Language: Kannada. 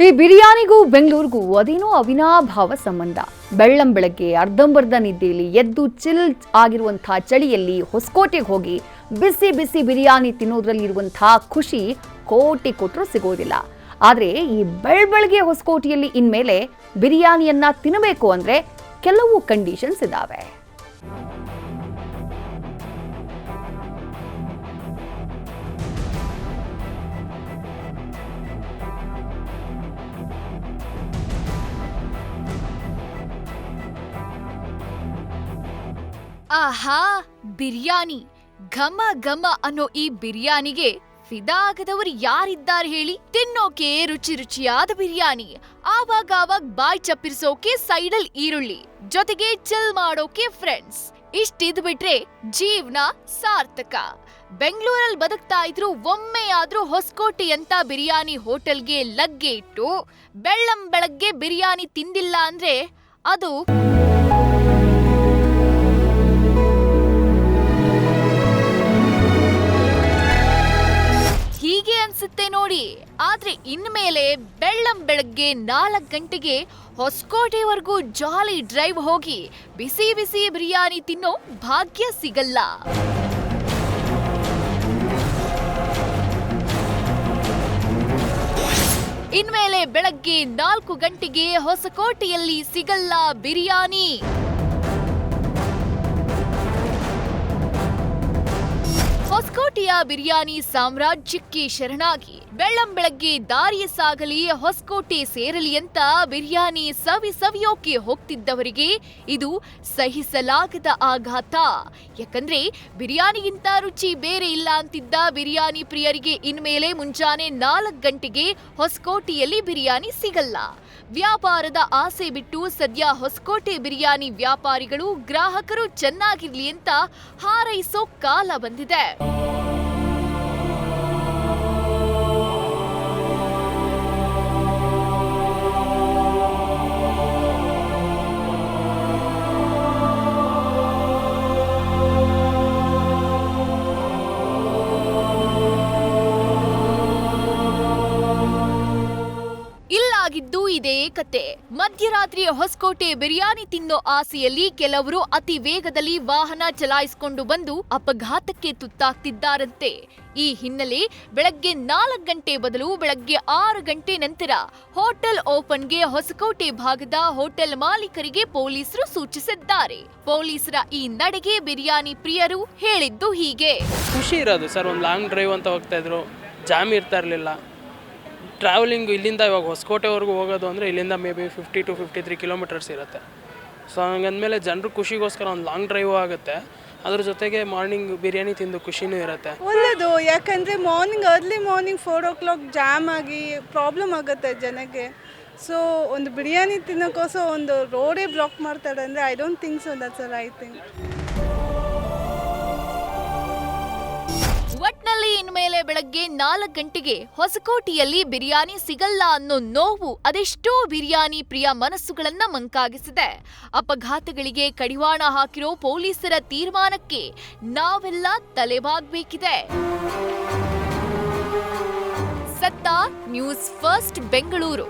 ಈ ಬಿರಿಯಾನಿಗೂ ಬೆಂಗಳೂರಿಗೂ ಅದೇನೋ ಅವಿನಾಭಾವ ಸಂಬಂಧ. ಬೆಳ್ಳಂಬೆಳಗ್ಗೆ ಅರ್ಧಂಬರ್ಧ ನಿದ್ದೆಯಲ್ಲಿ ಎದ್ದು ಚಿಲ್ ಆಗಿರುವಂತಹ ಚಳಿಯಲ್ಲಿ ಹೊಸಕೋಟೆಗೆ ಹೋಗಿ ಬಿಸಿ ಬಿಸಿ ಬಿರಿಯಾನಿ ತಿನ್ನೋದ್ರಲ್ಲಿರುವಂತಹ ಖುಷಿ ಕೋಟಿ ಕೊಟ್ಟರೂ ಸಿಗೋದಿಲ್ಲ. ಆದರೆ ಈ ಬೆಳಬೆಳಗ್ಗೆ ಹೊಸಕೋಟೆಯಲ್ಲಿ ಇನ್ಮೇಲೆ ಬಿರಿಯಾನಿಯನ್ನ ತಿನ್ನಬೇಕು ಅಂದ್ರೆ ಕೆಲವು ಕಂಡೀಷನ್ಸ್ ಇದಾವೆ. ಆಹಾ, ಬಿರಿಯಾನಿ ಘಮ ಘಮ ಅನ್ನೋ ಈ ಬಿರಿಯಾನಿಗೆ ಫಿದಾ ಆಗದವರು ಯಾರಿದ್ದಾರೆ ಹೇಳಿ? ತಿನ್ನೋಕೆ ರುಚಿ ರುಚಿಯಾದ ಬಿರಿಯಾನಿ, ಆವಾಗ ಬಾಯ್ ಚಪ್ಪಿರಿಸೋಕೆ ಸೈಡಲ್ ಈರುಳ್ಳಿ, ಜೊತೆಗೆ ಚಿಲ್ ಮಾಡೋಕೆ ಫ್ರೆಂಡ್ಸ್, ಇಷ್ಟಿದ್ ಬಿಟ್ರೆ ಜೀವನ ಸಾರ್ಥಕ. ಬೆಂಗಳೂರಲ್ಲಿ ಬದುಕ್ತಾ ಇದ್ರು ಒಮ್ಮೆಯಾದ್ರೂ ಹೊಸಕೋಟೆಯಂತ ಬಿರಿಯಾನಿ ಹೋಟೆಲ್ಗೆ ಲಗ್ಗೆ ಇಟ್ಟು ಬೆಳ್ಳಂಬೆಳಗ್ಗೆ ಬಿರಿಯಾನಿ ತಿಂದಿಲ್ಲ ಅಂದ್ರೆ ಅದು ಹೀಗೆ ಅನ್ಸುತ್ತೆ ನೋಡಿ. ಆದ್ರೆ ಇನ್ಮೇಲೆ ಬೆಳ್ಳಂಬೆಳಗ್ಗೆ 4 ಗಂಟೆಗೆ ಹೊಸಕೋಟೆವರೆಗೂ ಜಾಲಿ ಡ್ರೈವ್ ಹೋಗಿ ಬಿಸಿ ಬಿಸಿ ಬಿರಿಯಾನಿ ತಿನ್ನೋ ಭಾಗ್ಯ ಸಿಗಲ್ಲ. ಇನ್ಮೇಲೆ ಬೆಳಗ್ಗೆ 4 ಗಂಟೆಗೆ ಹೊಸಕೋಟೆಯಲ್ಲಿ ಸಿಗಲ್ಲ ಬಿರಿಯಾನಿ. ಹೊಸಕೋಟೆಯ ಬಿರಿಯಾನಿ ಸಾಮ್ರಾಜ್ಯಕ್ಕೆ ಶರಣಾಗಿ ಬೆಳ್ಳಂಬೆಳಗ್ಗೆ ದಾರಿಯ ಸಾಗಲಿ ಹೊಸಕೋಟೆ ಸೇರಲಿ ಅಂತ ಬಿರಿಯಾನಿ ಸವಿಯೋಕೆ ಹೋಗ್ತಿದ್ದವರಿಗೆ ಇದು ಸಹಿಸಲಾಗದ ಆಘಾತ. ಯಾಕಂದ್ರೆ ಬಿರಿಯಾನಿಗಿಂತ ರುಚಿ ಬೇರೆ ಇಲ್ಲ ಅಂತಿದ್ದ ಬಿರಿಯಾನಿ ಪ್ರಿಯರಿಗೆ ಇನ್ಮೇಲೆ ಮುಂಜಾನೆ 4 ಗಂಟೆಗೆ ಹೊಸಕೋಟೆಯಲ್ಲಿ ಬಿರಿಯಾನಿ ಸಿಗಲ್ಲ. ವ್ಯಾಪಾರದ ಆಸೆ ಬಿಟ್ಟು ಸದ್ಯ ಹೊಸಕೋಟೆ ಬಿರಿಯಾನಿ ವ್ಯಾಪಾರಿಗಳು ಗ್ರಾಹಕರು ಚೆನ್ನಾಗಿರ್ಲಿ ಅಂತ ಹಾರೈಸೋ ಕಾಲ ಬಂದಿದೆ. ಇಲ್ಲಾಗಿದ್ದು ಇದೇ ಕತೆ. ಮಧ್ಯರಾತ್ರಿ ಹೊಸಕೋಟೆ ಬಿರಿಯಾನಿ ತಿನ್ನೋ ಆಸೆಯಲ್ಲಿ ಕೆಲವರು ಅತಿ ವೇಗದಲ್ಲಿ ವಾಹನ ಚಲಾಯಿಸಿಕೊಂಡು ಬಂದು ಅಪಘಾತಕ್ಕೆ ತುತ್ತಾಗ್ತಿದ್ದಾರಂತೆ. ಈ ಹಿನ್ನೆಲೆ ಬೆಳಗ್ಗೆ 4 ಗಂಟೆ ಬದಲು ಬೆಳಗ್ಗೆ 6 ಗಂಟೆ ನಂತರ ಹೋಟೆಲ್ ಓಪನ್ಗೆ ಹೊಸಕೋಟೆ ಭಾಗದ ಹೋಟೆಲ್ ಮಾಲೀಕರಿಗೆ ಪೊಲೀಸರು ಸೂಚಿಸಿದ್ದಾರೆ. ಪೊಲೀಸರ ಈ ನಡೆಗೆ ಬಿರಿಯಾನಿ ಪ್ರಿಯರು ಹೇಳಿದ್ದು ಹೀಗೆ. ಖುಷಿ ಇರೋದು ಸರ್, ಒಂದು ಲಾಂಗ್ ಡ್ರೈವ್ ಅಂತ ಹೋಗ್ತಾ ಇದ್ರು, ಜಾಮ್ ಇರ್ತಾ ಇರಲಿಲ್ಲ. ಟ್ರಾವೆಲಿಂಗ್ ಇಲ್ಲಿಂದ ಇವಾಗ ಹೊಸಕೋಟೆವರೆಗೂ ಹೋಗೋದು ಅಂದರೆ ಇಲ್ಲಿಂದ ಮೇ ಬಿ 50 to 53 ಕಿಲೋಮೀಟರ್ಸ್ ಇರುತ್ತೆ. ಸೊ ಹಂಗಂದಮೇಲೆ ಜನರು ಖುಷಿಗೋಸ್ಕರ ಒಂದು ಲಾಂಗ್ ಡ್ರೈವ್ ಆಗುತ್ತೆ, ಅದ್ರ ಜೊತೆಗೆ ಮಾರ್ನಿಂಗ್ ಬಿರಿಯಾನಿ ತಿಂದು ಖುಷಿನೂ ಇರುತ್ತೆ. ಒಳ್ಳೆಯದು, ಯಾಕಂದರೆ ಅರ್ಲಿ ಮಾರ್ನಿಂಗ್ 4 o'clock ಜಾಮ್ ಆಗಿ ಪ್ರಾಬ್ಲಮ್ ಆಗುತ್ತೆ ಜನಕ್ಕೆ. ಸೊ ಒಂದು ಬಿರಿಯಾನಿ ತಿನ್ನೋಕ್ಕೋಸ್ಕರ ಒಂದು ರೋಡೇ ಬ್ಲಾಕ್ ಮಾಡ್ತಾರೆ ಅಂದರೆ I don't think so that's a right thing. ಒಟ್ನಲ್ಲಿ ಇನ್ಮೇಲೆ ಬೆಳಗ್ಗೆ 4 ಗಂಟೆಗೆ ಹೊಸಕೋಟೆಯಲ್ಲಿ ಬಿರಿಯಾನಿ ಸಿಗಲ್ಲ ಅನ್ನೋ ನೋವು ಅದೆಷ್ಟೋ ಬಿರಿಯಾನಿ ಪ್ರಿಯ ಮನಸ್ಸುಗಳನ್ನ ಮಂಕಾಗಿಸಿದೆ. ಅಪಘಾತಗಳಿಗೆ ಕಡಿವಾಣ ಹಾಕಿರೋ ಪೊಲೀಸರ ತೀರ್ಮಾನಕ್ಕೆ ನಾವೆಲ್ಲ ತಲೆಬಾಗಬೇಕಿದೆ. ಸತ್ತಾ, ನ್ಯೂಸ್ ಫಸ್ಟ್ ಬೆಂಗಳೂರು.